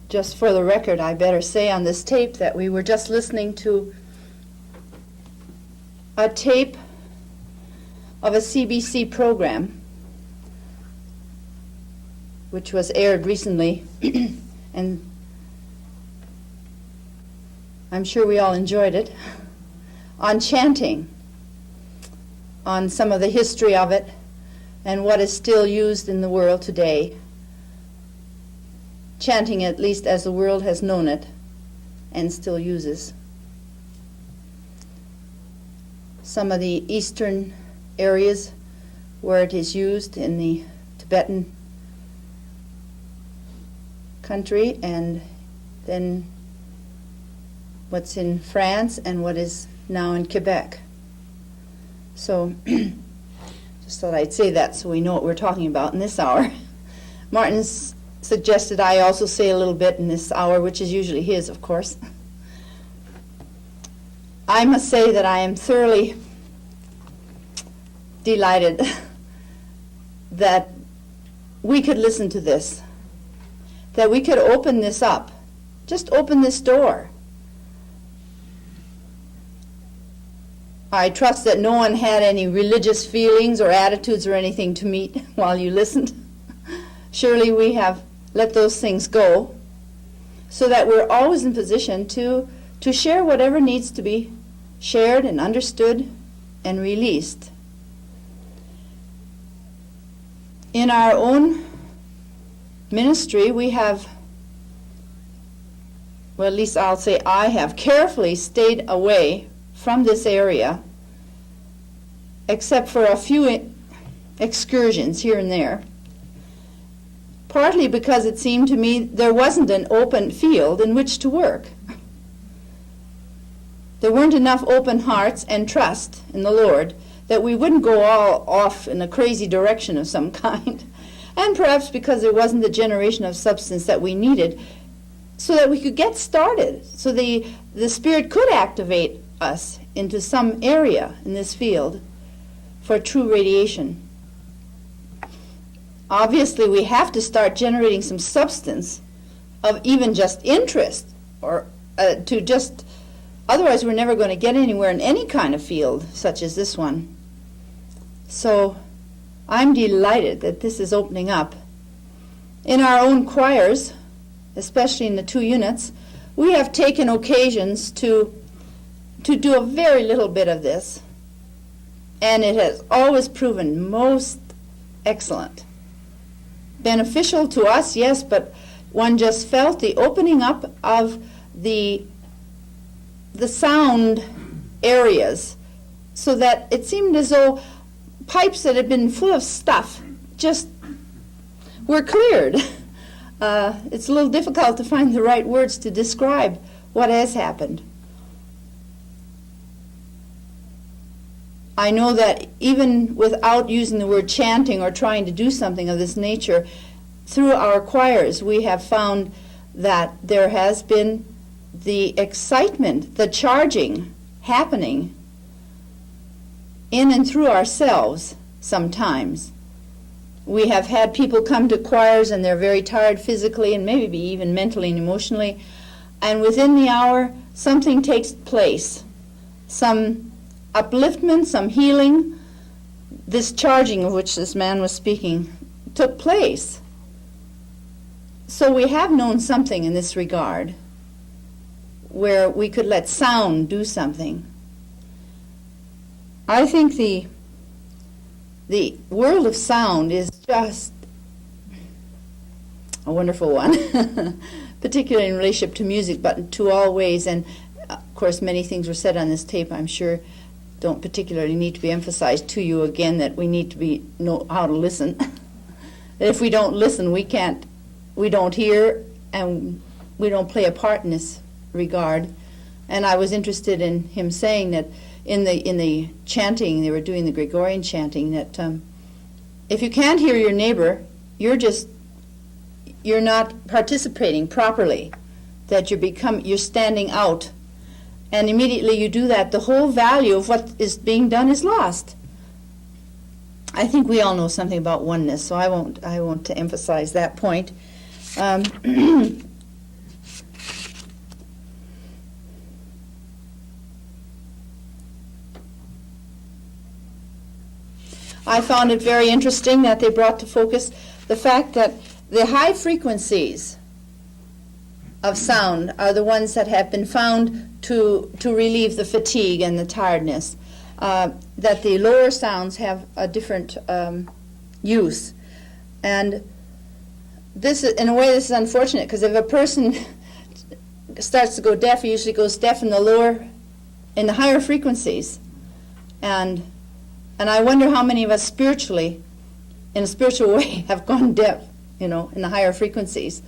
just for the record, I better say on this tape that we were just listening to a tape of a CBC program which was aired recently, and I'm sure we all enjoyed it, on chanting, on some of the history of it and what is still used in the world today. Chanting, at least as the world has known it and still uses. Some of the eastern areas where it is used in the Tibetan country, and then what's in France and what is now in Quebec. So just thought I'd say that so we know what we're talking about in this hour. Martin's suggested I also say a little bit in this hour, which is usually his, of course. I must say that I am thoroughly delighted that we could listen to this, that we could open this up, just open this door. I trust that no one had any religious feelings or attitudes or anything to meet while you listened. Surely we have let those things go so that we're always in position to share whatever needs to be shared and understood and released. In our own ministry, we have, well, at least I'll say I have carefully stayed away from this area, except for a few excursions here and there, partly because it seemed to me there wasn't an open field in which to work. There weren't enough open hearts and trust in the Lord that we wouldn't go all off in a crazy direction of some kind, and perhaps because there wasn't the generation of substance that we needed so that we could get started, so the Spirit could activate us into some area in this field for true radiation. Obviously, we have to start generating some substance of even just interest, or to just, otherwise we're never going to get anywhere in any kind of field such as this one. So I'm delighted that this is opening up. In our own choirs, especially in the 2 units, we have taken occasions to do a very little bit of this, and it has always proven most excellent. Beneficial to us, yes, but one just felt the opening up of the sound areas so that it seemed as though pipes that had been full of stuff just were cleared. It's a little difficult to find the right words to describe what has happened. I know that even without using the word chanting or trying to do something of this nature, through our choirs we have found that there has been the excitement, the charging happening in and through ourselves sometimes. We have had people come to choirs and they're very tired physically and maybe even mentally and emotionally, and within the hour something takes place, some upliftment, some healing. This charging of which this man was speaking took place. So we have known something in this regard where we could let sound do something. I think the world of sound is just a wonderful one, particularly in relationship to music, but to all ways. And of course many things were said on this tape, I'm sure, don't particularly need to be emphasized to you again, that we need to know how to listen. If we don't listen, we don't hear, and we don't play a part in this regard. And I was interested in him saying that in the chanting, they were doing the Gregorian chanting, that if you can't hear your neighbor, you're not participating properly, that you're standing out. And immediately you do that, the whole value of what is being done is lost. I think we all know something about oneness, so I won't emphasize that point. I found it very interesting that they brought to focus the fact that the high frequencies of sound are the ones that have been found to relieve the fatigue and the tiredness. That the lower sounds have a different use. And this is, in a way, this is unfortunate, because if a person starts to go deaf, he usually goes deaf in the higher frequencies. And I wonder how many of us spiritually, in a spiritual way, have gone deaf, in the higher frequencies.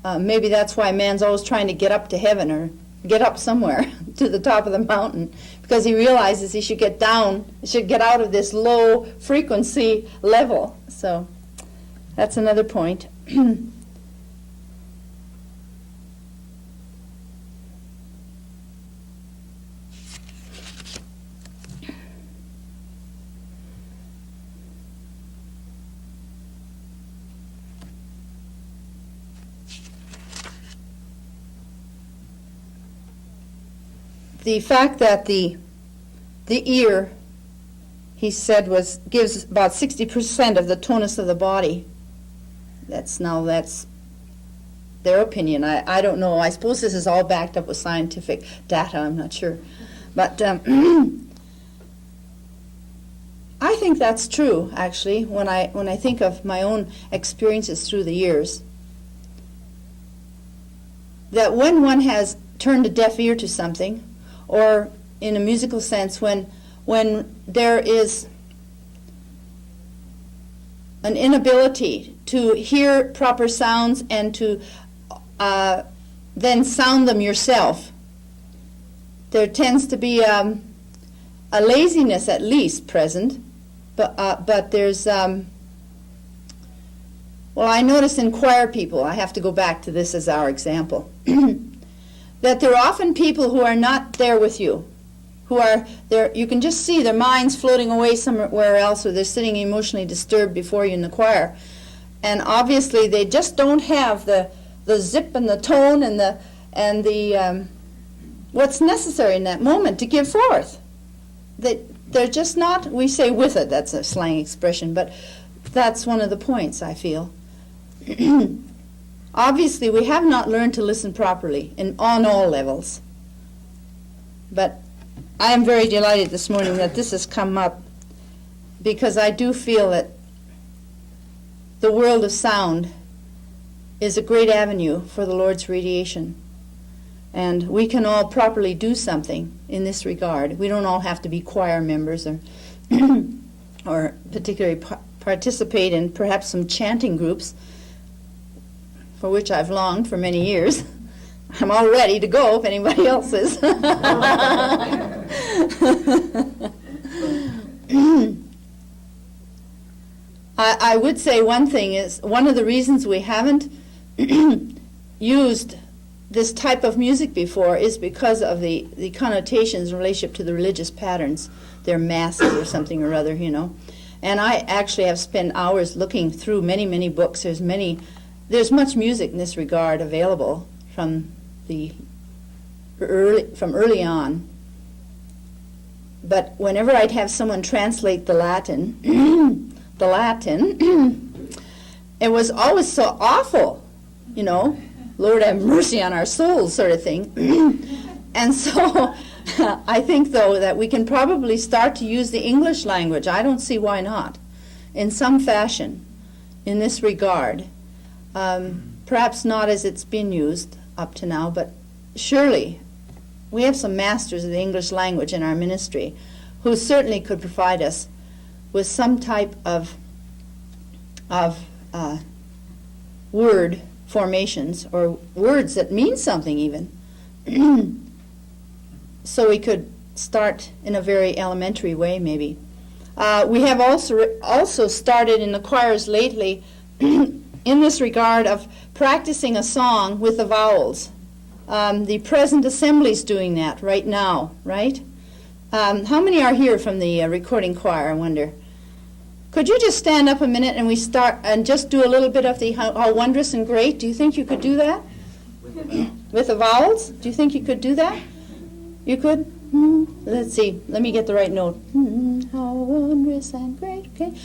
Maybe that's why man's always trying to get up to heaven or get up somewhere to the top of the mountain, because he realizes he should get down, he should get out of this low frequency level. So that's another point. The fact that the ear, he said, gives about 60% of the tonus of the body. That's their opinion. I don't know. I suppose this is all backed up with scientific data. I'm not sure, but I think that's true. Actually, when I think of my own experiences through the years, that when one has turned a deaf ear to something, or in a musical sense, when there is an inability to hear proper sounds and to then sound them yourself, there tends to be a laziness at least present, but there's well, I notice in choir people, I have to go back to this as our example, that there are often people who are not there with you, who are there. You can just see their minds floating away somewhere else, or they're sitting emotionally disturbed before you in the choir, and obviously they just don't have the zip and the tone and the what's necessary in that moment to give forth. They're just not. We say with it. That's a slang expression, but that's one of the points I feel. Obviously, we have not learned to listen properly on all levels. But I am very delighted this morning that this has come up, because I do feel that the world of sound is a great avenue for the Lord's radiation. And we can all properly do something in this regard. We don't all have to be choir members or or particularly participate in perhaps some chanting groups, for which I've longed for many years. I'm all ready to go if anybody else is. I would say one thing is, one of the reasons we haven't used this type of music before is because of the connotations in relationship to the religious patterns. They're masses or something or other, And I actually have spent hours looking through many, many books. There's much music in this regard available from early on. But whenever I'd have someone translate the Latin, it was always so awful, Lord have mercy on our souls sort of thing. And so I think, though, that we can probably start to use the English language. I don't see why not, in some fashion, in this regard. Perhaps not as it's been used up to now, but surely we have some masters of the English language in our ministry who certainly could provide us with some type of word formations, or words that mean something even. So we could start in a very elementary way, maybe. We have also started in the choirs lately in this regard of practicing a song with the vowels. The present assembly's doing that right now, right? How many are here from the recording choir, I wonder? Could you just stand up a minute and we start and just do a little bit of the how wondrous and great? Do you think you could do that? With the vowels? Do you think you could do that? You could? Let's see. Let me get the right note. King, how wondrous and great King.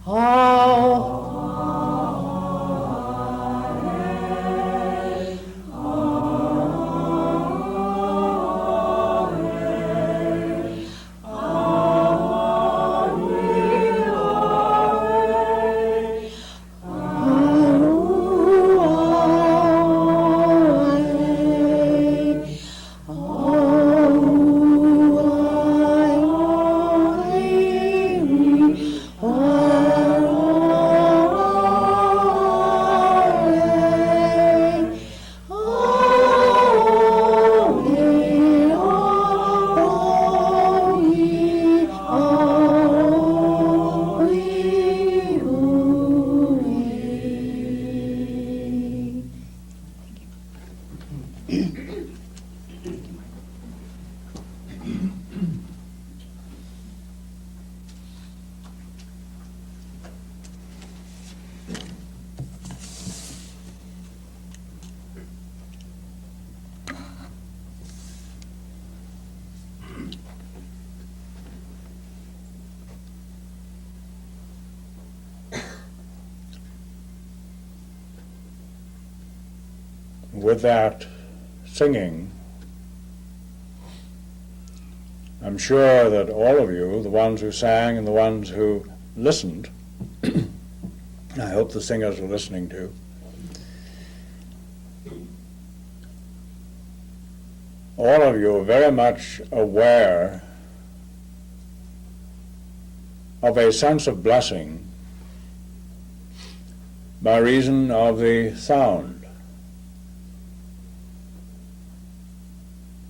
Oh. With that singing, I'm sure that all of you, the ones who sang and the ones who listened, I hope the singers were listening too, all of you are very much aware of a sense of blessing by reason of the sound.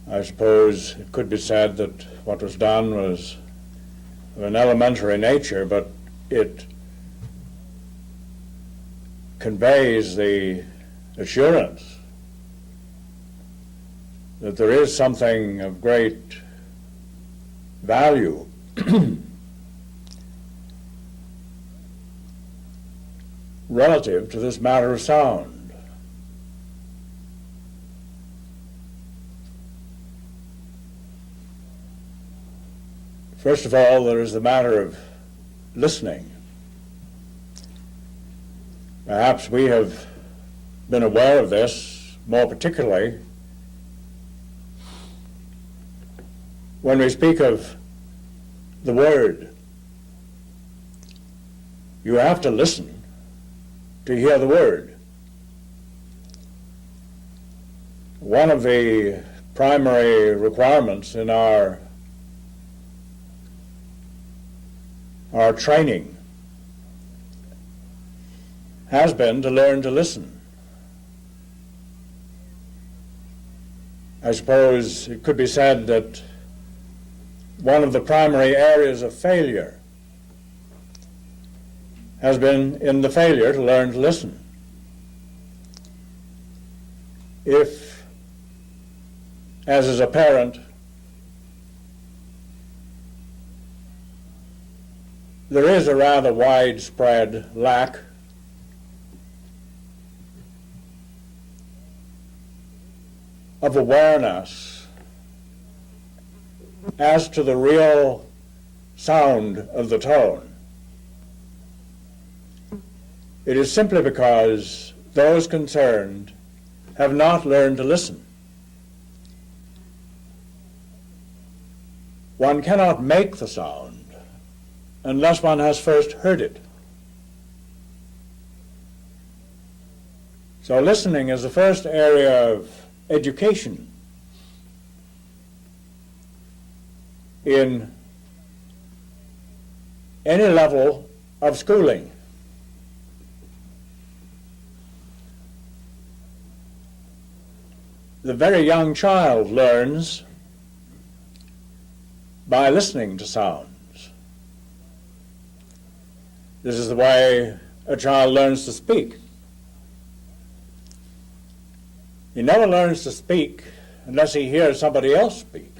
I suppose it could be said that what was done was of an elementary nature, but it conveys the assurance that there is something of great value relative to this matter of sound. First of all, there is the matter of listening. Perhaps we have been aware of this more particularly when we speak of the Word. You have to listen to hear the Word. One of the primary requirements in our training has been to learn to listen. I suppose it could be said that one of the primary areas of failure has been in the failure to learn to listen. If, as is apparent, there is a rather widespread lack of awareness as to the real sound of the tone, it is simply because those concerned have not learned to listen. One cannot make the sound unless one has first heard it. So listening is the first area of education in any level of schooling. The very young child learns by listening to sounds. This is the way a child learns to speak. He never learns to speak unless he hears somebody else speak.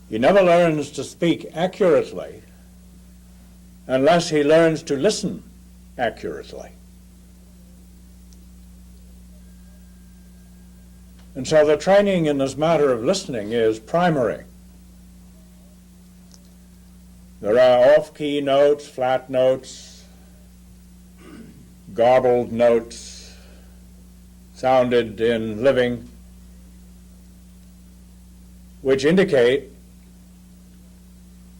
He never learns to speak accurately unless he learns to listen accurately. And so the training in this matter of listening is primary. There are off-key notes, flat notes, garbled notes, sounded in living, which indicate,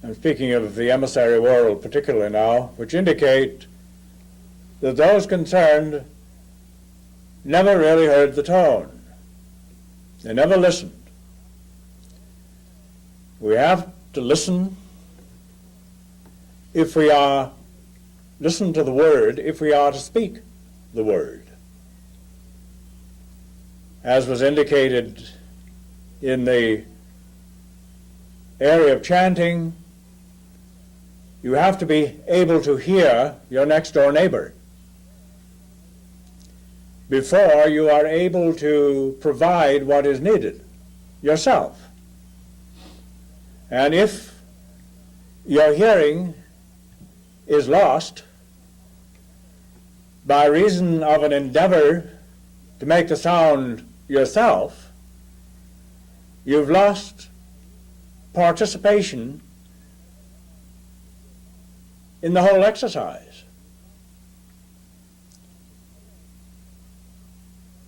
I'm speaking of the emissary world particularly now, which indicate that those concerned never really heard the tone. They never listened. We have to listen if we are, listen to the word, if we are to speak the word. As was indicated in the area of chanting, you have to be able to hear your next door neighbor before you are able to provide what is needed yourself. And if your hearing is lost by reason of an endeavor to make the sound yourself, you've lost participation in the whole exercise.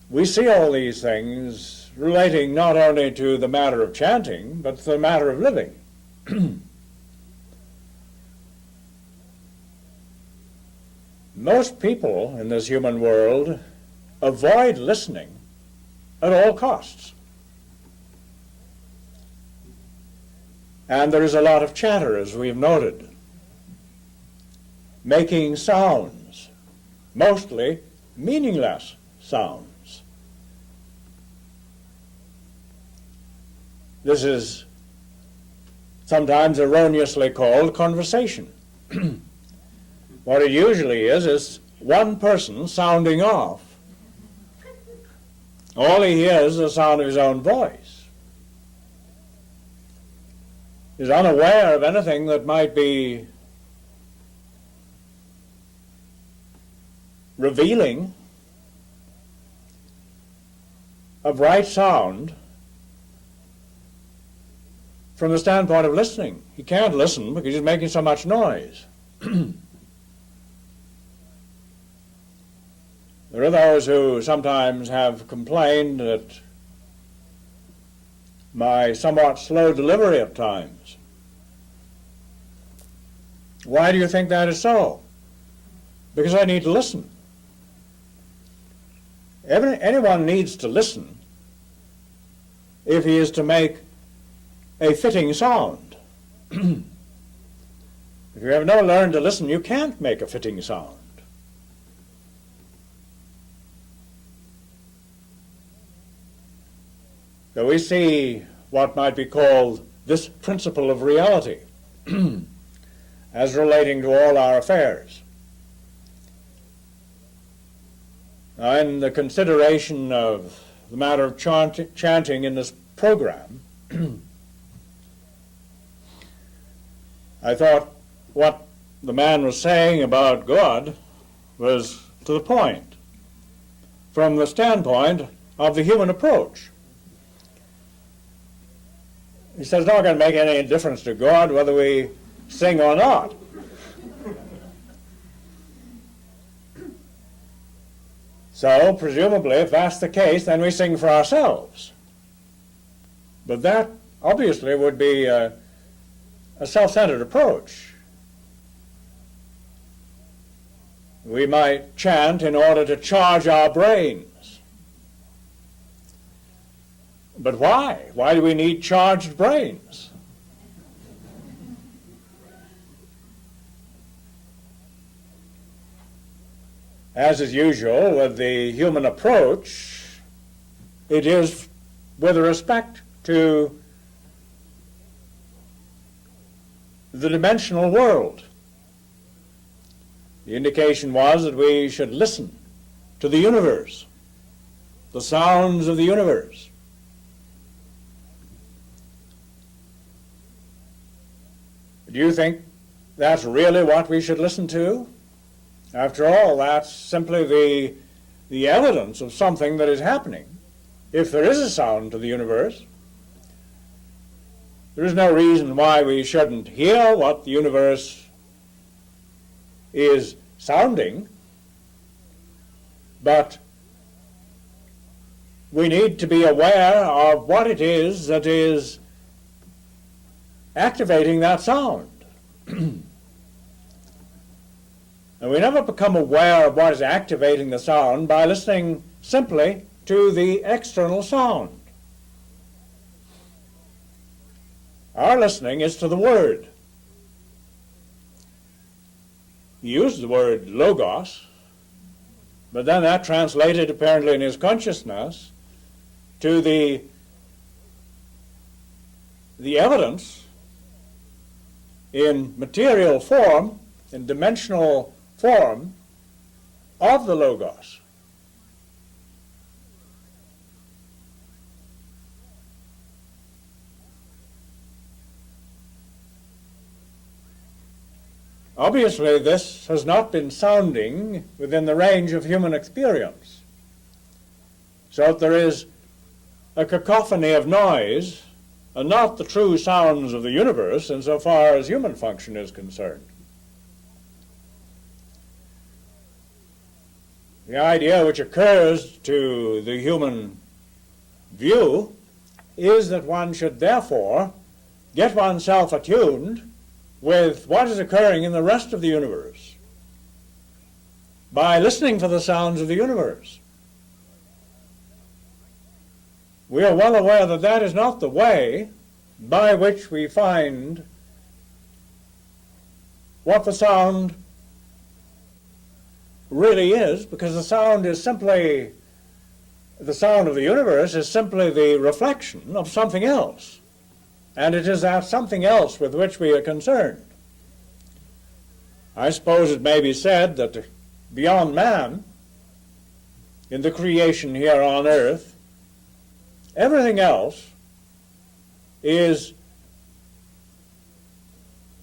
We see all these things relating not only to the matter of chanting, but to the matter of living. Most people in this human world avoid listening at all costs. And there is a lot of chatter, as we've noted, making sounds, mostly meaningless sounds. This is sometimes erroneously called conversation. What it usually is one person sounding off. All he hears is the sound of his own voice. He's unaware of anything that might be revealing of right sound from the standpoint of listening. He can't listen because he's making so much noise. There are those who sometimes have complained that my somewhat slow delivery at times. Why do you think that is so? Because I need to listen. Anyone needs to listen if he is to make a fitting sound. If you have never learned to listen, you can't make a fitting sound. So we see what might be called this principle of reality as relating to all our affairs. Now, in the consideration of the matter of chanting in this program, I thought what the man was saying about God was to the point, from the standpoint of the human approach. He says, it's not going to make any difference to God whether we sing or not. So, presumably, if that's the case, then we sing for ourselves. But that, obviously, would be a self-centered approach. We might chant in order to charge our brains. But why? Why do we need charged brains? As is usual with the human approach, it is with respect to the dimensional world. The indication was that we should listen to the universe, the sounds of the universe. Do you think that's really what we should listen to? After all, that's simply the evidence of something that is happening. if there is a sound to the universe, there is no reason why we shouldn't hear what the universe is sounding, but we need to be aware of what it is that is activating that sound. And we never become aware of what is activating the sound by listening simply to the external sound. Our listening is to the Word. He used the word logos, but then that translated apparently in his consciousness to the evidence in material form, in dimensional form, of the logos. Obviously, this has not been sounding within the range of human experience. So there is a cacophony of noise, and not the true sounds of the universe insofar as human function is concerned. The idea which occurs to the human view is that one should therefore get oneself attuned with what is occurring in the rest of the universe by listening for the sounds of the universe. We are well aware that that is not the way by which we find what the sound really is, because the sound is simply, the sound of the universe is simply the reflection of something else. And it is that something else with which we are concerned. I suppose it may be said that beyond man, in the creation here on earth, everything else is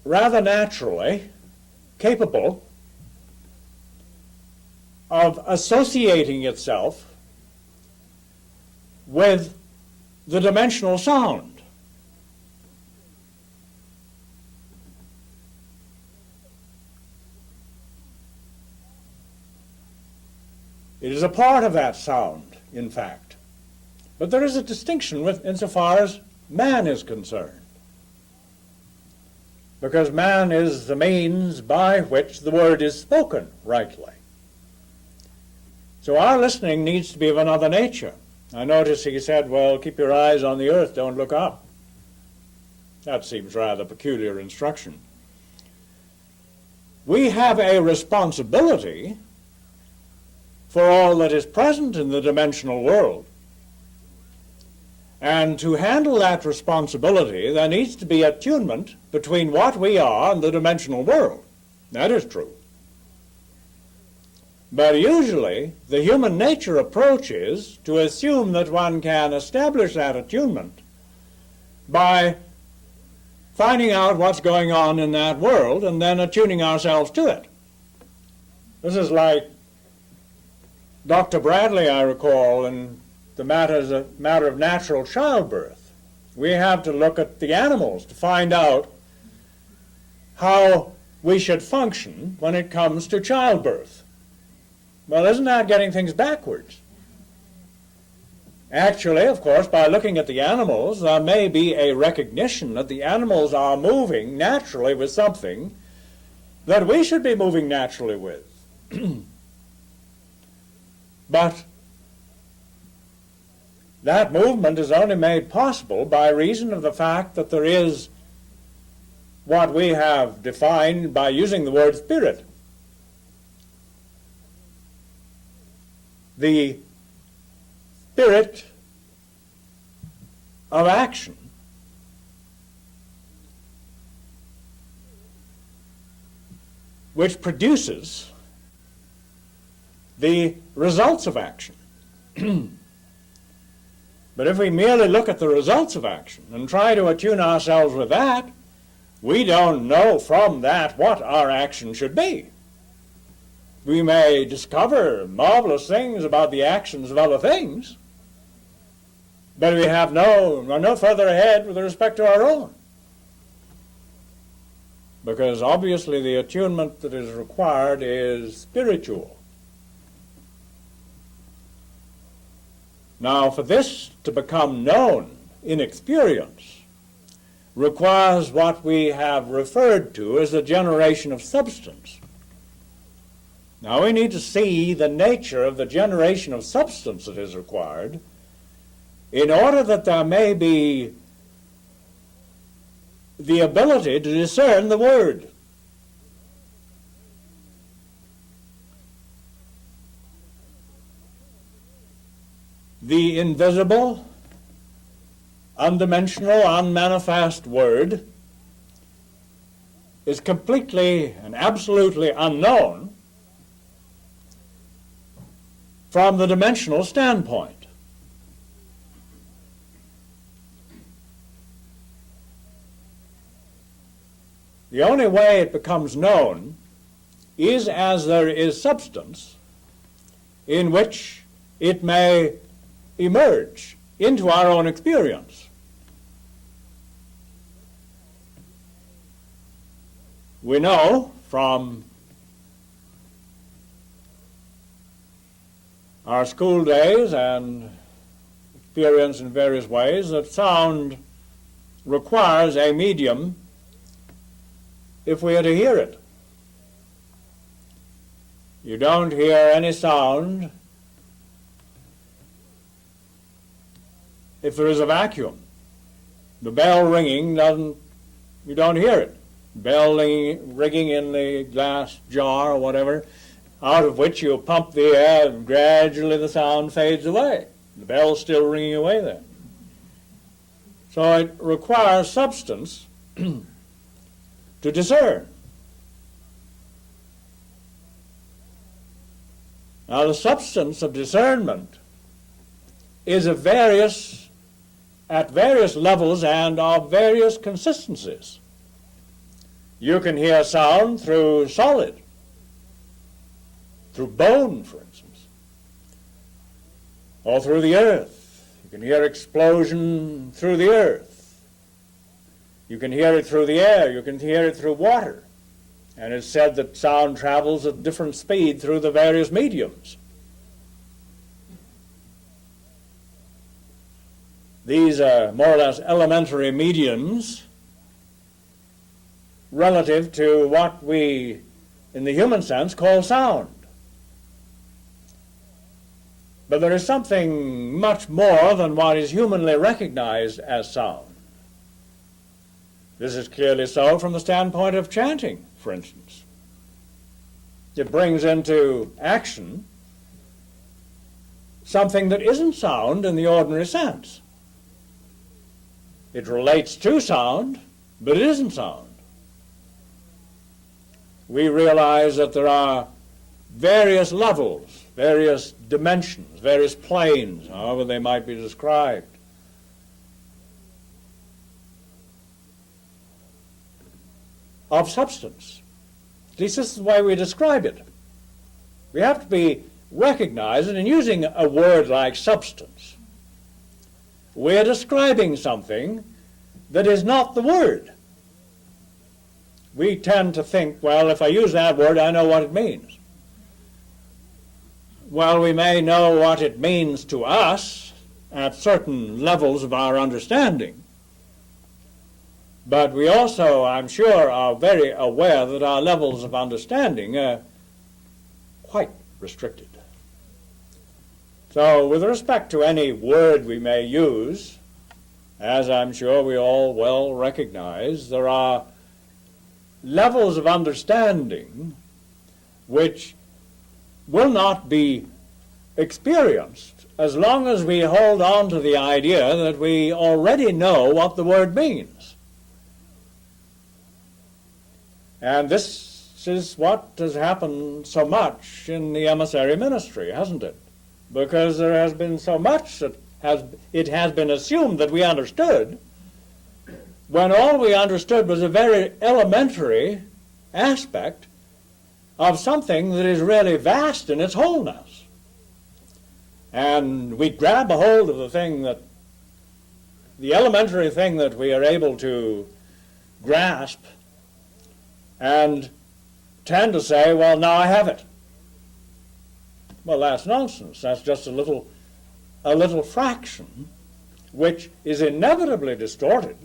rather naturally capable of associating itself with the dimensional sound. It is a part of that sound, in fact. But there is a distinction insofar as man is concerned. Because man is the means by which the word is spoken rightly. So our listening needs to be of another nature. I notice he said, well, keep your eyes on the earth, don't look up. That seems rather peculiar instruction. We have a responsibility for all that is present in the dimensional world. And to handle that responsibility, there needs to be attunement between what we are and the dimensional world. That is true. But usually, the human nature approach is to assume that one can establish that attunement by finding out what's going on in that world and then attuning ourselves to it. This is like Dr. Bradley, I recall, in the matter of natural childbirth. We have to look at the animals to find out how we should function when it comes to childbirth. Well, isn't that getting things backwards? Actually, of course, by looking at the animals, there may be a recognition that the animals are moving naturally with something that we should be moving naturally with. But that movement is only made possible by reason of the fact that there is what we have defined by using the word spirit. The spirit of action which produces the results of action. But if we merely look at the results of action and try to attune ourselves with that, we don't know from that what our action should be. We may discover marvelous things about the actions of other things, But we are no further ahead with respect to our own. Because obviously the attunement that is required is spiritual. Now, for this to become known in experience requires what we have referred to as the generation of substance. Now, we need to see the nature of the generation of substance that is required in order that there may be the ability to discern the word. The invisible, undimensional, unmanifest word is completely and absolutely unknown from the dimensional standpoint. The only way it becomes known is as there is substance in which it may emerge into our own experience. We know from our school days and experience in various ways that sound requires a medium if we are to hear it. You don't hear any sound if there is a vacuum. The bell ringing you don't hear it. Bell ringing in the glass jar or whatever, out of which you pump the air and gradually the sound fades away. The bell's still ringing away there. So it requires substance to discern. Now, the substance of discernment is at various levels and of various consistencies. You can hear sound through solid, through bone, for instance, or through the earth. You can hear explosion through the earth. You can hear it through the air. You can hear it through water. And it's said that sound travels at different speed through the various mediums. These are more or less elementary mediums relative to what we, in the human sense, call sound. But there is something much more than what is humanly recognized as sound. This is clearly so from the standpoint of chanting, for instance. It brings into action something that isn't sound in the ordinary sense. It relates to sound, but it isn't sound. We realize that there are various levels, various dimensions, various planes, however they might be described, of substance. At least this is the way we describe it. We have to be recognizing, in using a word like substance, we're describing something that is not the word. We tend to think, well, if I use that word, I know what it means. Well, we may know what it means to us at certain levels of our understanding, but we also, I'm sure, are very aware that our levels of understanding are quite restricted. So with respect to any word we may use, as I'm sure we all well recognize, there are levels of understanding which will not be experienced as long as we hold on to the idea that we already know what the word means. And this is what has happened so much in the emissary ministry, hasn't it? Because there has been so much that it has been assumed that we understood, when all we understood was a very elementary aspect of something that is really vast in its wholeness. And we grab a hold of the thing that the elementary thing that we are able to grasp and tend to say, well, now I have it. Well, that's nonsense. That's just a little fraction which is inevitably distorted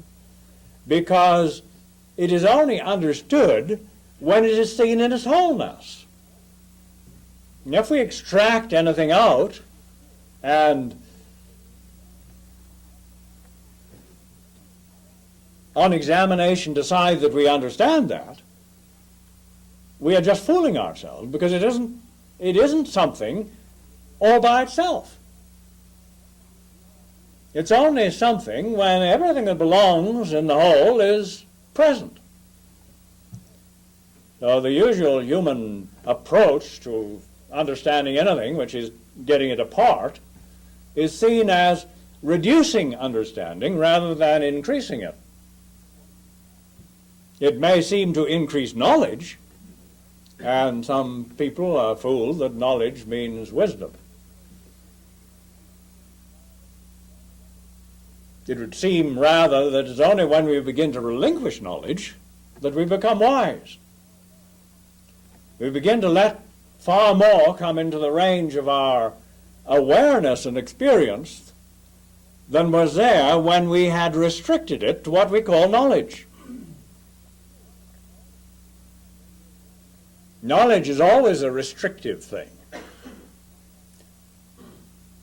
because it is only understood when it is seen in its wholeness. And if we extract anything out and on examination decide that we understand that, we are just fooling ourselves because it isn't something all by itself. It's only something when everything that belongs in the whole is present. So the usual human approach to understanding anything, which is getting it apart, is seen as reducing understanding rather than increasing it. It may seem to increase knowledge, and some people are fooled that knowledge means wisdom. It would seem rather that it's only when we begin to relinquish knowledge that we become wise. We begin to let far more come into the range of our awareness and experience than was there when we had restricted it to what we call knowledge. Knowledge is always a restrictive thing.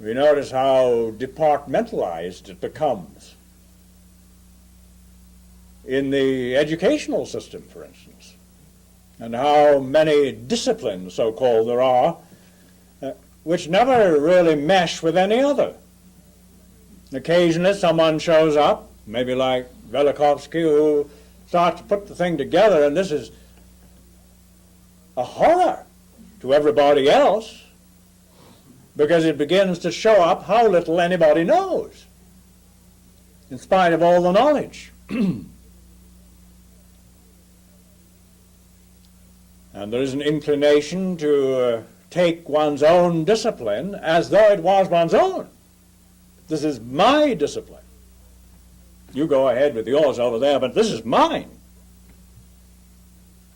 We notice how departmentalized it becomes. In the educational system, for instance, and how many disciplines, so-called, there are, which never really mesh with any other. Occasionally someone shows up, maybe like Velikovsky, who starts to put the thing together, and this is a horror to everybody else, because it begins to show up how little anybody knows, in spite of all the knowledge. And there is an inclination to take one's own discipline as though it was one's own. This is my discipline. You go ahead with yours over there, but this is mine.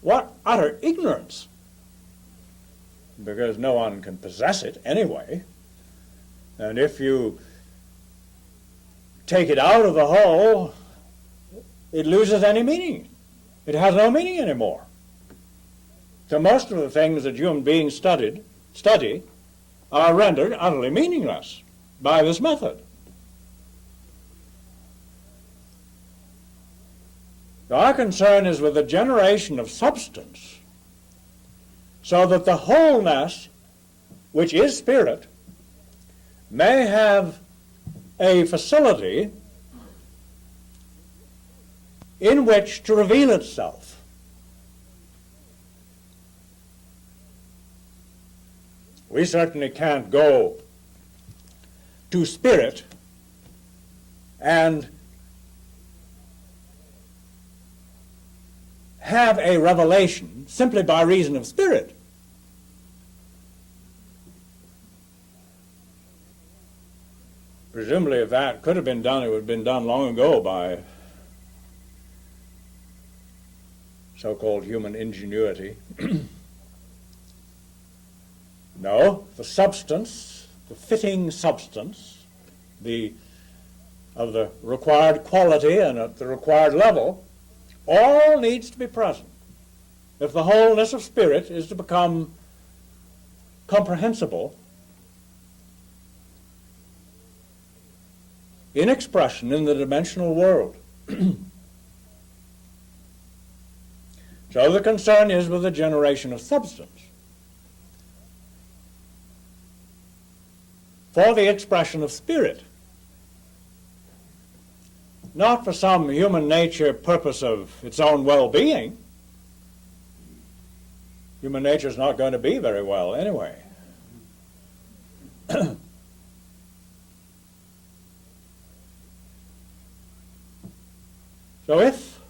What utter ignorance! Because no one can possess it anyway. And if you take it out of the whole, it loses any meaning. It has no meaning anymore. So most of the things that human beings study are rendered utterly meaningless by this method. So our concern is with the generation of substance, so that the wholeness, which is spirit, may have a facility in which to reveal itself. We certainly can't go to spirit and have a revelation simply by reason of spirit. Presumably, if that could have been done, it would have been done long ago by so-called human ingenuity. No, the substance, the fitting substance, of the required quality and at the required level, all needs to be present if the wholeness of spirit is to become comprehensible in expression in the dimensional world. So the concern is with the generation of substance for the expression of spirit, not for some human nature purpose of its own well-being. Human nature is not going to be very well anyway. So if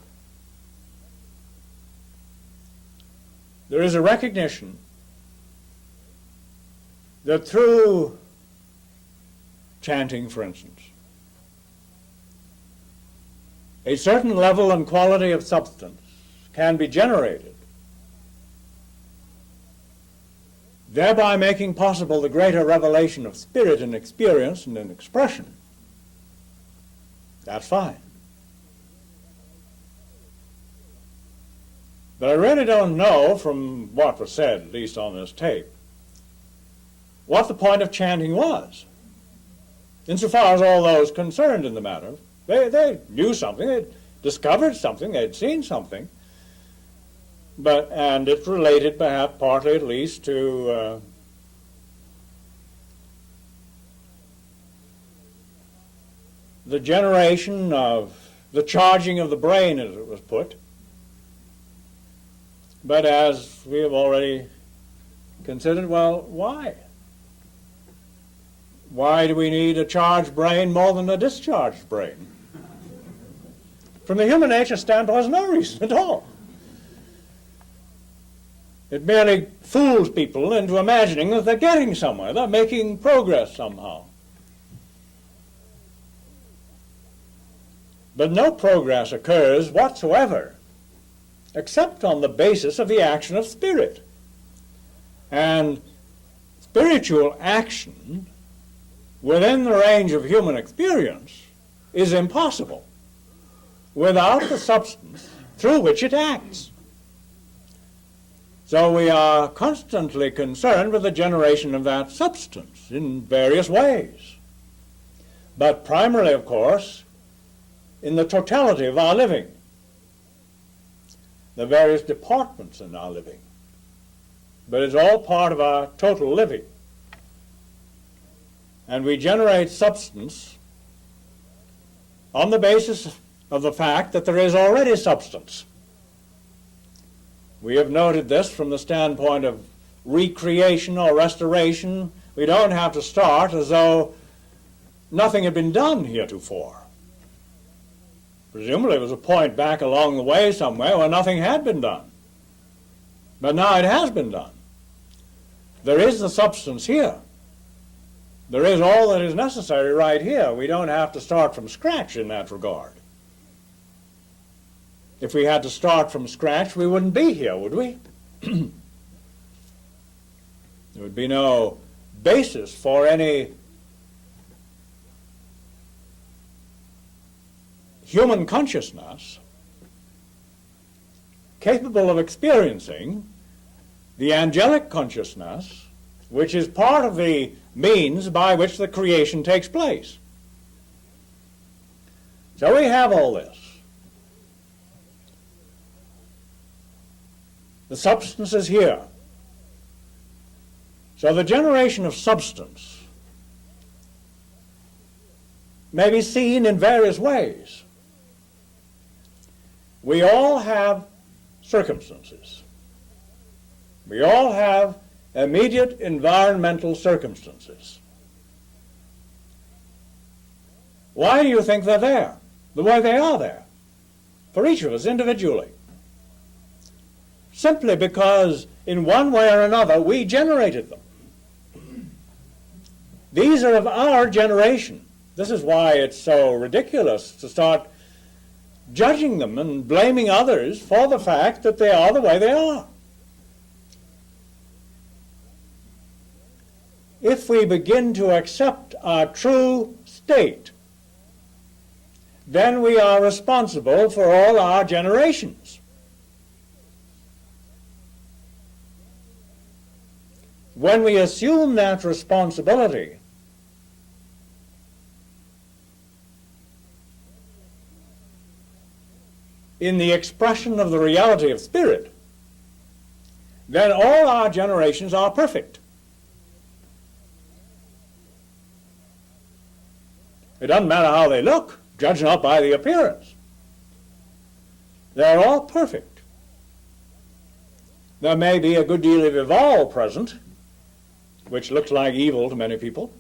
there is a recognition that through chanting, for instance, a certain level and quality of substance can be generated, thereby making possible the greater revelation of spirit and experience and in expression, that's fine. But I really don't know, from what was said, at least on this tape, what the point of chanting was. Insofar as all those concerned in the matter, they knew something, they'd discovered something, they'd seen something, and it related perhaps partly at least to the generation of the charging of the brain, as it was put. But as we have already considered, well, why? Why do we need a charged brain more than a discharged brain? From the human nature standpoint, there's no reason at all. It merely fools people into imagining that they're getting somewhere, they're making progress somehow. But no progress occurs whatsoever except on the basis of the action of spirit. And spiritual action within the range of human experience is impossible without the substance through which it acts. So we are constantly concerned with the generation of that substance in various ways. But primarily, of course, in the totality of our living, the various departments in our living. But it's all part of our total living. And we generate substance on the basis of the fact that there is already substance. We have noted this from the standpoint of recreation or restoration. We don't have to start as though nothing had been done heretofore. Presumably there was a point back along the way somewhere where nothing had been done. But now it has been done. There is the substance here. There is all that is necessary right here. We don't have to start from scratch in that regard. If we had to start from scratch, we wouldn't be here, would we? There would be no basis for any human consciousness capable of experiencing the angelic consciousness, which is part of the means by which the creation takes place. So we have all this. The substance is here. So the generation of substance may be seen in various ways. We all have circumstances. We all have immediate environmental circumstances. Why do you think they're there? The way they are there, for each of us individually. Simply because in one way or another we generated them. These are of our generation. This is why it's so ridiculous to start judging them and blaming others for the fact that they are the way they are. If we begin to accept our true state, then we are responsible for all our generations. When we assume that responsibility, in the expression of the reality of spirit, then all our generations are perfect. It doesn't matter how they look, judge not by the appearance. They're all perfect. There may be a good deal of evil present, which looks like evil to many people.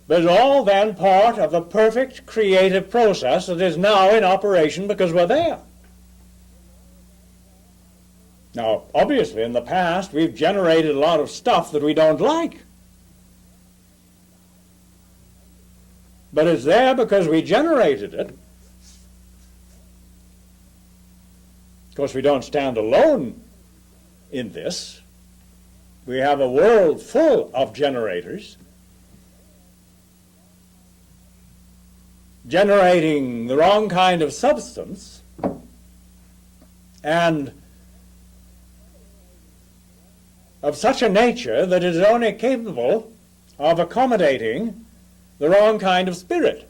But it's all then part of the perfect creative process that is now in operation because we're there. Now, obviously, in the past, we've generated a lot of stuff that we don't like. but it's there because we generated it. Of course, we don't stand alone in this. We have a world full of generators, generating the wrong kind of substance and of such a nature that it is only capable of accommodating the wrong kind of spirit.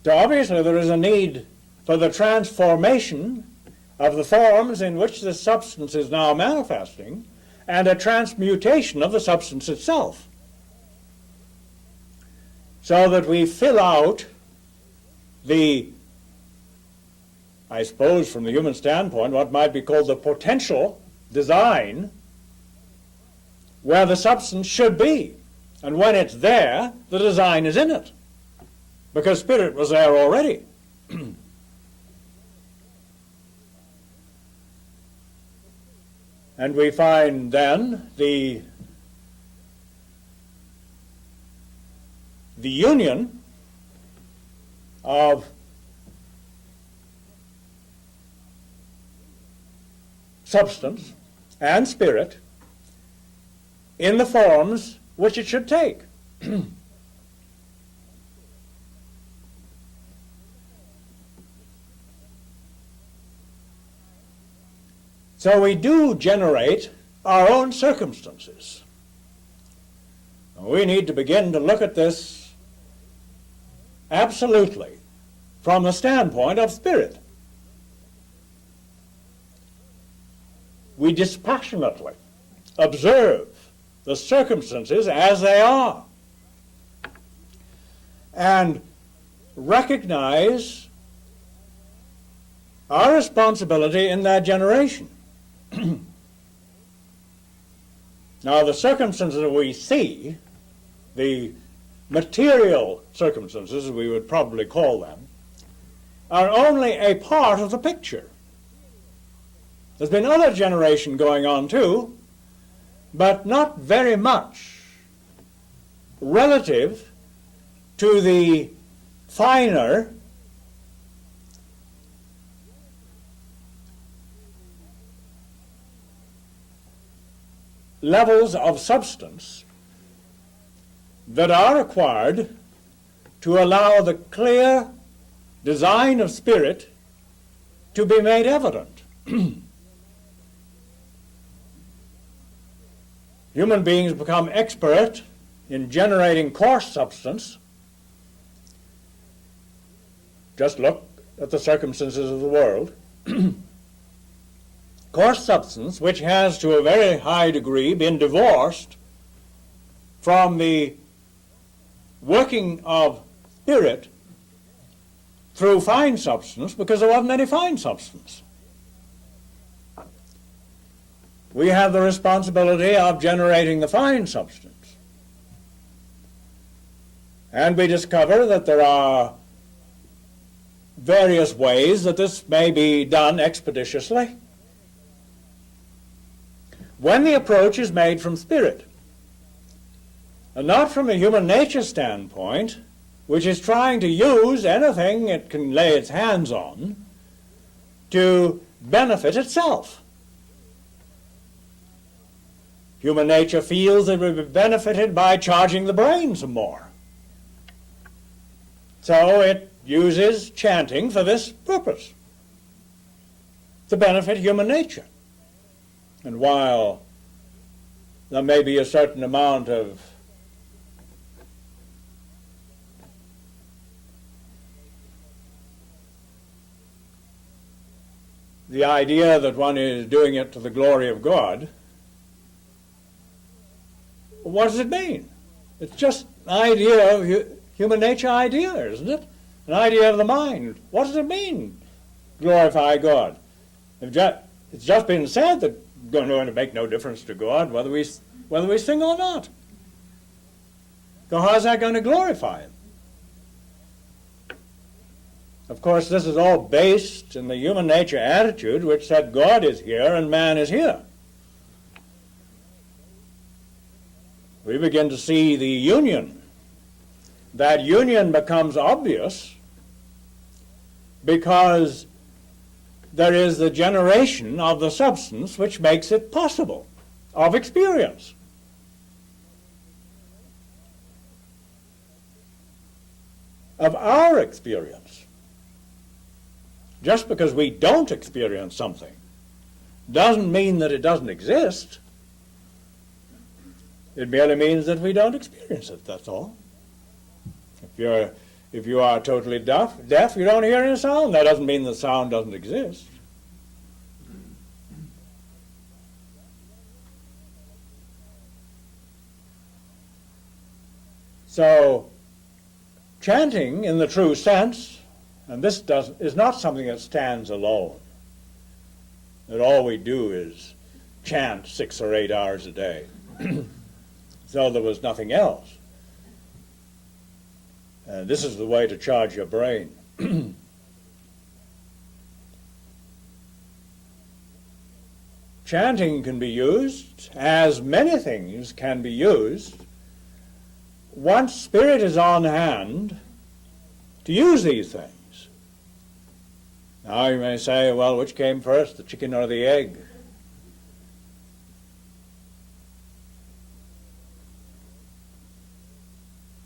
So obviously there is a need for the transformation of the forms in which the substance is now manifesting, and a transmutation of the substance itself, so that we fill out the, I suppose from the human standpoint, what might be called the potential design, where the substance should be. And when it's there, the design is in it, because spirit was there already. And we find then the union of substance and spirit in the forms which it should take. So we do generate our own circumstances. We need to begin to look at this absolutely from the standpoint of spirit. We dispassionately observe the circumstances as they are and recognize our responsibility in that generation. Now, the circumstances that we see, the material circumstances, as we would probably call them, are only a part of the picture. There's been other generation going on too, but not very much relative to the finer levels of substance that are required to allow the clear design of spirit to be made evident. Human beings become expert in generating coarse substance. Just look at the circumstances of the world. Coarse substance, which has to a very high degree been divorced from the working of spirit through fine substance, because there wasn't any fine substance. We have the responsibility of generating the fine substance. And we discover that there are various ways that this may be done expeditiously when the approach is made from spirit, and not from a human nature standpoint, which is trying to use anything it can lay its hands on to benefit itself. Human nature feels it will be benefited by charging the brain some more. So it uses chanting for this purpose, to benefit human nature. And while there may be a certain amount of the idea that one is doing it to the glory of God, what does it mean? It's just an idea of human nature idea, isn't it? An idea of the mind. What does it mean, glorify God? It's just been said that it's going to make no difference to God whether we sing or not. So how is that going to glorify Him? Of course, this is all based in the human nature attitude which said God is here and man is here. we begin to see the union. That union becomes obvious because there is the generation of the substance which makes it possible, of experience. Of our experience. Just because we don't experience something doesn't mean that it doesn't exist. It merely means that we don't experience it, that's all. If you are totally deaf, you don't hear any sound. That doesn't mean the sound doesn't exist. So, chanting in the true sense, and this is not something that stands alone, that all we do is chant 6 or 8 hours a day, so there was nothing else. This is the way to charge your brain. Chanting can be used, as many things can be used, once spirit is on hand to use these things. Now you may say, well, which came first, the chicken or the egg?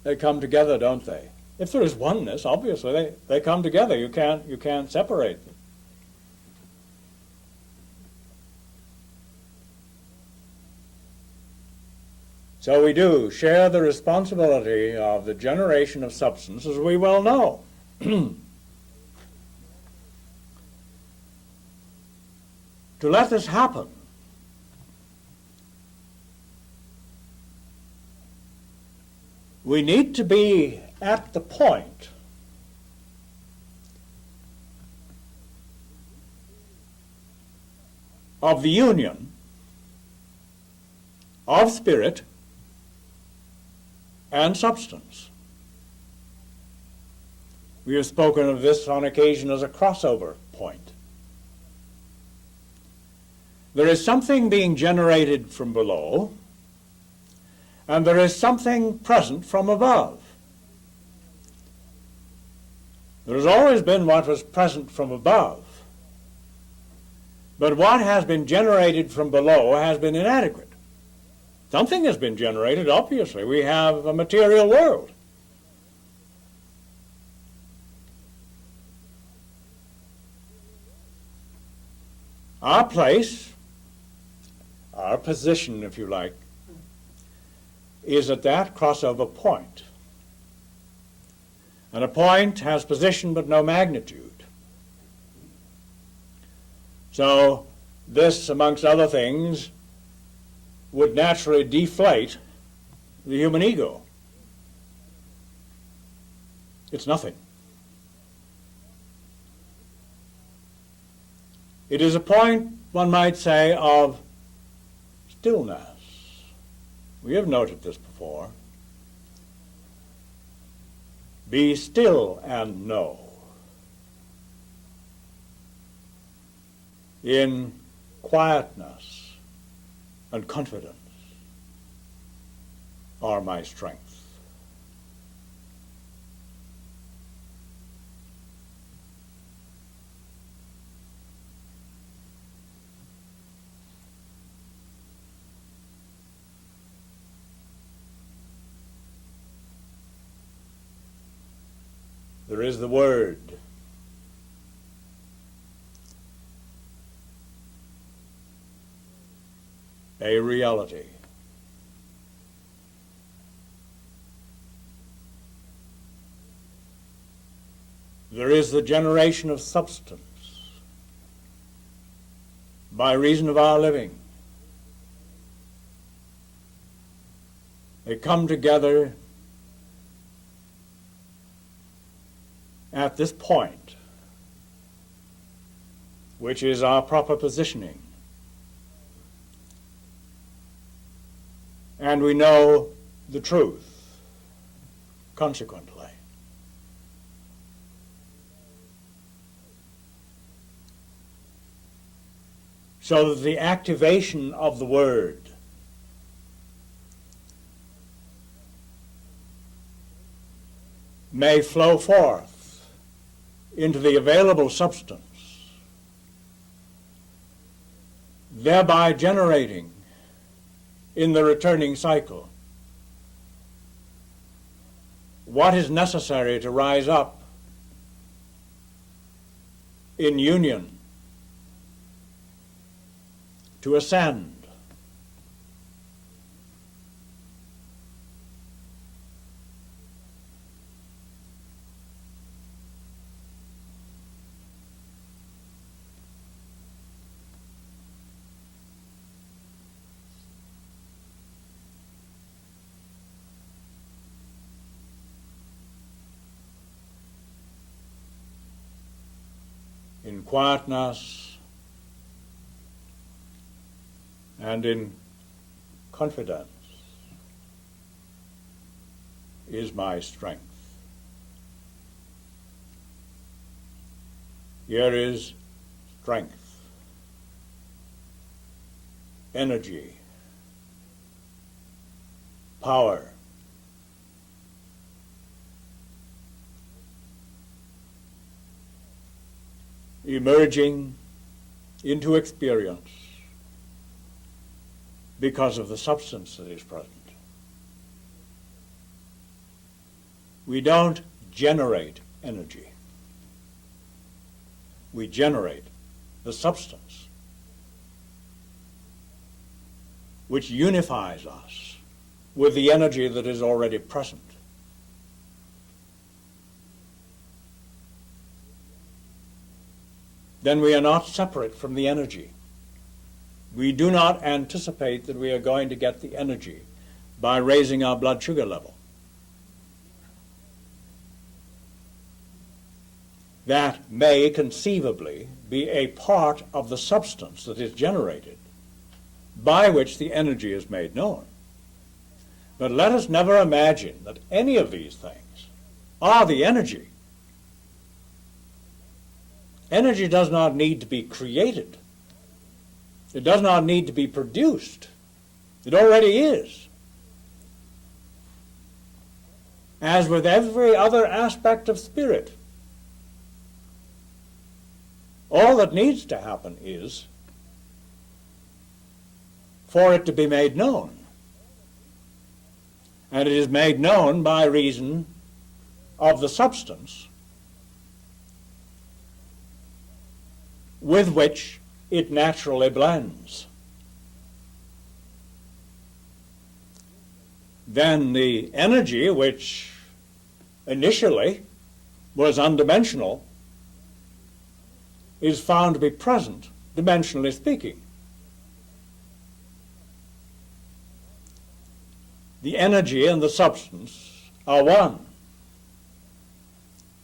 They come together, don't they? If there is oneness, obviously they come together. You can't separate them. So we do share the responsibility of the generation of substance, as we well know. To let this happen, we need to be at the point of the union of spirit and substance. We have spoken of this on occasion as a crossover point. There is something being generated from below, and there is something present from above. There has always been what was present from above, but what has been generated from below has been inadequate. Something has been generated, obviously. We have a material world. Our place, our position, if you like, is at that crossover point. And a point has position but no magnitude. So this, amongst other things, would naturally deflate the human ego. It's nothing. It is a point, one might say, of stillness. We have noted this before. Be still and know. In quietness and confidence are my strength. There is the Word. A reality. There is the generation of substance by reason of our living. They come together at this point, which is our proper positioning. And we know the truth, consequently. So that the activation of the Word may flow forth into the available substance, thereby generating in the returning cycle what is necessary to rise up in union, to ascend. In quietness and in confidence is my strength. Here is strength, energy, power, emerging into experience because of the substance that is present. We don't generate energy. We generate the substance which unifies us with the energy that is already present. Then we are not separate from the energy. We do not anticipate that we are going to get the energy by raising our blood sugar level. That may conceivably be a part of the substance that is generated by which the energy is made known. But let us never imagine that any of these things are the energy. Energy does not need to be created. It does not need to be produced. It already is. As with every other aspect of spirit, all that needs to happen is for it to be made known. And it is made known by reason of the substance with which it naturally blends. Then the energy, which initially was undimensional, is found to be present, dimensionally speaking. The energy and the substance are one.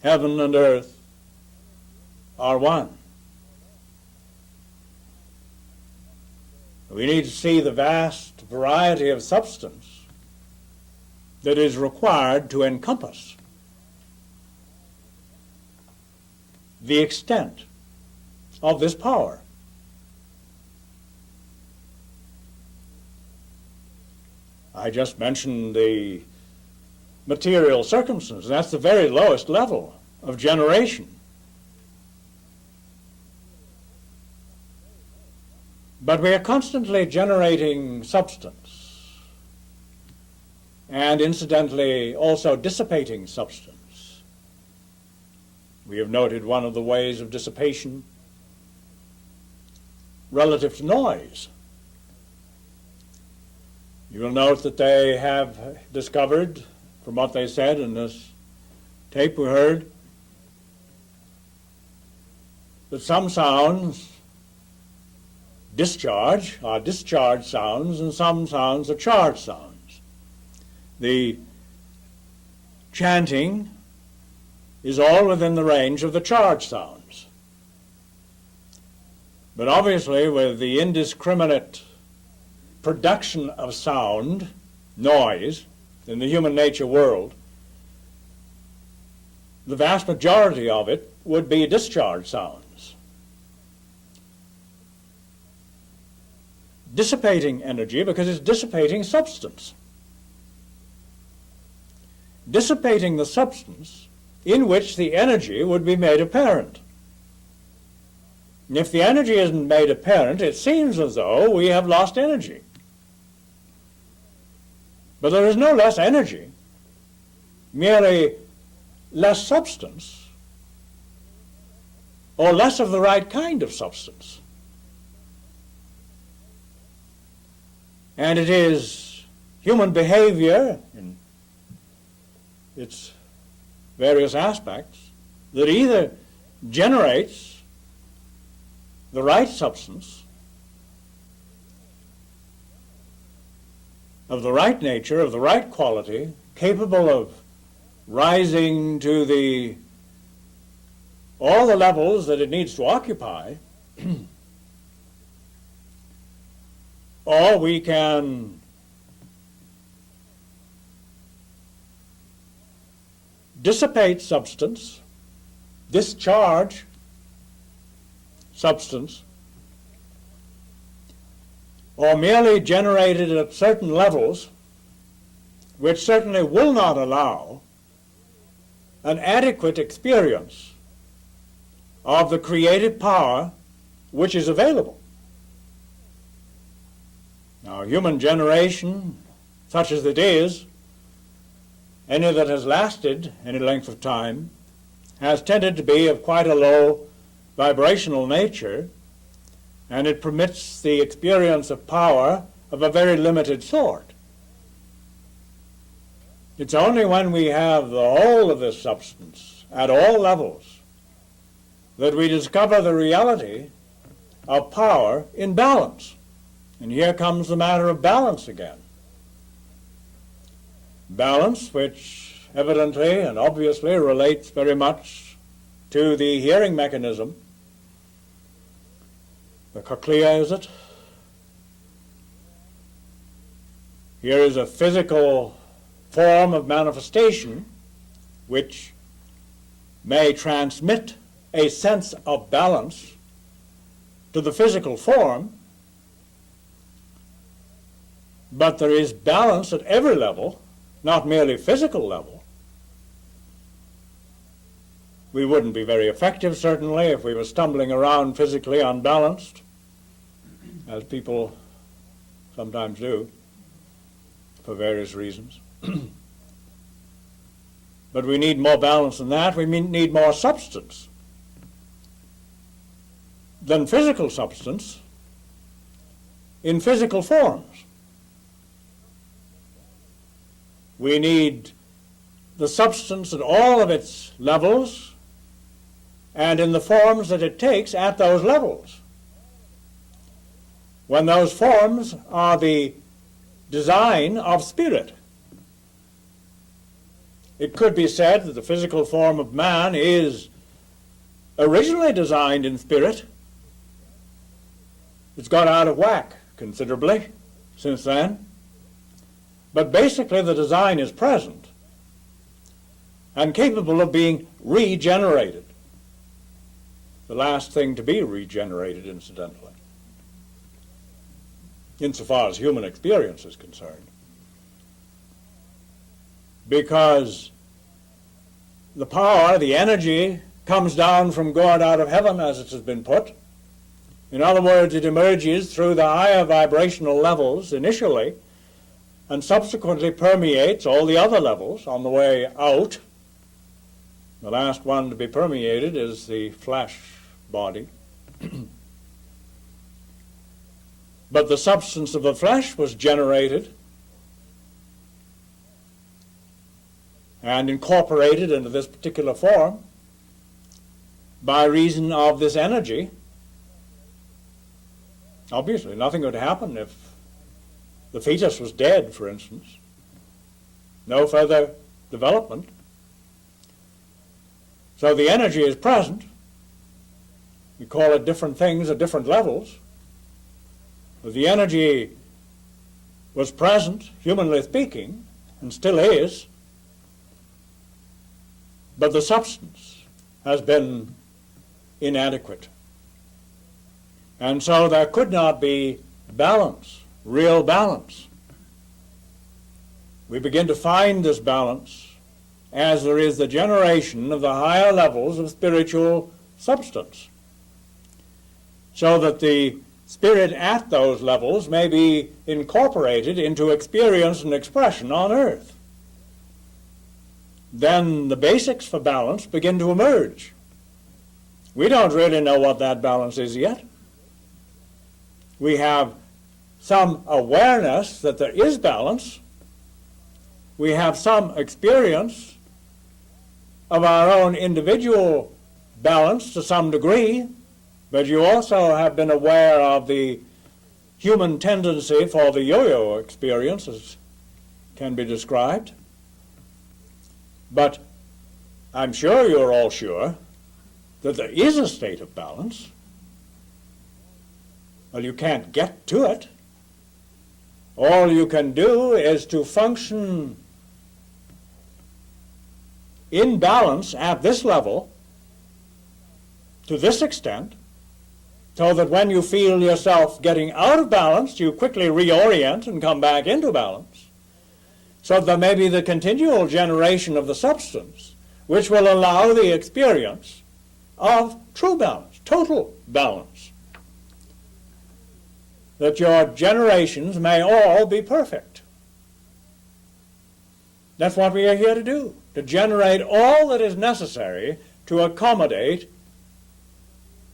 Heaven and earth are one. We need to see the vast variety of substance that is required to encompass the extent of this power. I just mentioned the material circumstances. That's the very lowest level of generation. But we are constantly generating substance, and incidentally also dissipating substance. We have noted one of the ways of dissipation relative to noise. You will note that they have discovered, from what they said in this tape we heard, that some sounds are discharge sounds, and some sounds are charge sounds. The chanting is all within the range of the charge sounds. But obviously, with the indiscriminate production of sound, noise, in the human nature world, the vast majority of it would be discharge sounds. Dissipating energy because it's dissipating substance. dissipating the substance in which the energy would be made apparent. And if the energy isn't made apparent, it seems as though we have lost energy. But there is no less energy, merely less substance, or less of the right kind of substance. And it is human behavior in its various aspects that either generates the right substance, of the right nature, of the right quality, capable of rising to all the levels that it needs to occupy, or we can dissipate substance, discharge substance, or merely generate it at certain levels, which certainly will not allow an adequate experience of the creative power which is available. Now, human generation, such as it is, any that has lasted any length of time, has tended to be of quite a low vibrational nature, and it permits the experience of power of a very limited sort. It's only when we have the whole of this substance at all levels that we discover the reality of power in balance. And here comes the matter of balance again. Balance, which evidently and obviously relates very much to the hearing mechanism. The cochlea, is it? Here is a physical form of manifestation which may transmit a sense of balance to the physical form, but there is balance at every level, not merely physical level. We wouldn't be very effective, certainly, if we were stumbling around physically unbalanced, as people sometimes do, for various reasons. But we need more balance than that. We need more substance than physical substance in physical forms. We need the substance at all of its levels and in the forms that it takes at those levels. When those forms are the design of spirit. It could be said that the physical form of man is originally designed in spirit. It's got out of whack considerably since then. But basically the design is present and capable of being regenerated. The last thing to be regenerated, incidentally, insofar as human experience is concerned. Because the power, the energy, comes down from God out of heaven, as it has been put. In other words, it emerges through the higher vibrational levels initially, and subsequently permeates all the other levels on the way out. The last one to be permeated is the flesh body. But the substance of the flesh was generated and incorporated into this particular form by reason of this energy. Obviously, nothing would happen if the fetus was dead, for instance. No further development. So the energy is present. We call it different things at different levels. But the energy was present, humanly speaking, and still is, but the substance has been inadequate. And so there could not be balance, real balance. We begin to find this balance as there is the generation of the higher levels of spiritual substance, so that the spirit at those levels may be incorporated into experience and expression on earth. Then the basics for balance begin to emerge. We don't really know what that balance is yet. We have some awareness that there is balance. We have some experience of our own individual balance to some degree, but you also have been aware of the human tendency for the yo-yo experience, as can be described. But I'm sure you're all sure that there is a state of balance. Well, you can't get to it. All you can do is to function in balance at this level, to this extent, so that when you feel yourself getting out of balance, you quickly reorient and come back into balance, so there may be the continual generation of the substance which will allow the experience of true balance, total balance, that your generations may all be perfect. That's what we are here to do, to generate all that is necessary to accommodate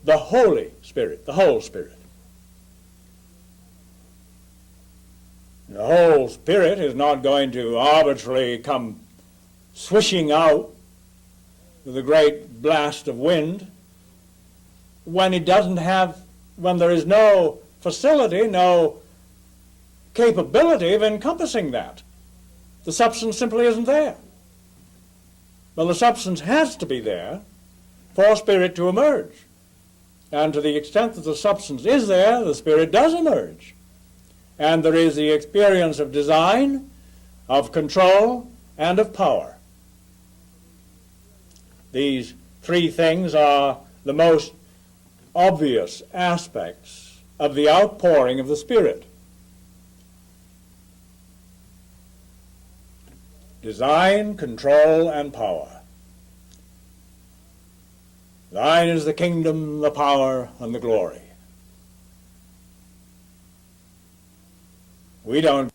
the Holy Spirit, the whole Spirit. The whole Spirit is not going to arbitrarily come swishing out with a great blast of wind when there is no facility, no capability of encompassing that. The substance simply isn't there. Well, the substance has to be there for Spirit to emerge. And to the extent that the substance is there, the Spirit does emerge. And there is the experience of design, of control, and of power. These three things are the most obvious aspects of the outpouring of the Spirit. Design, control, and power. Thine is the kingdom, the power, and the glory. We don't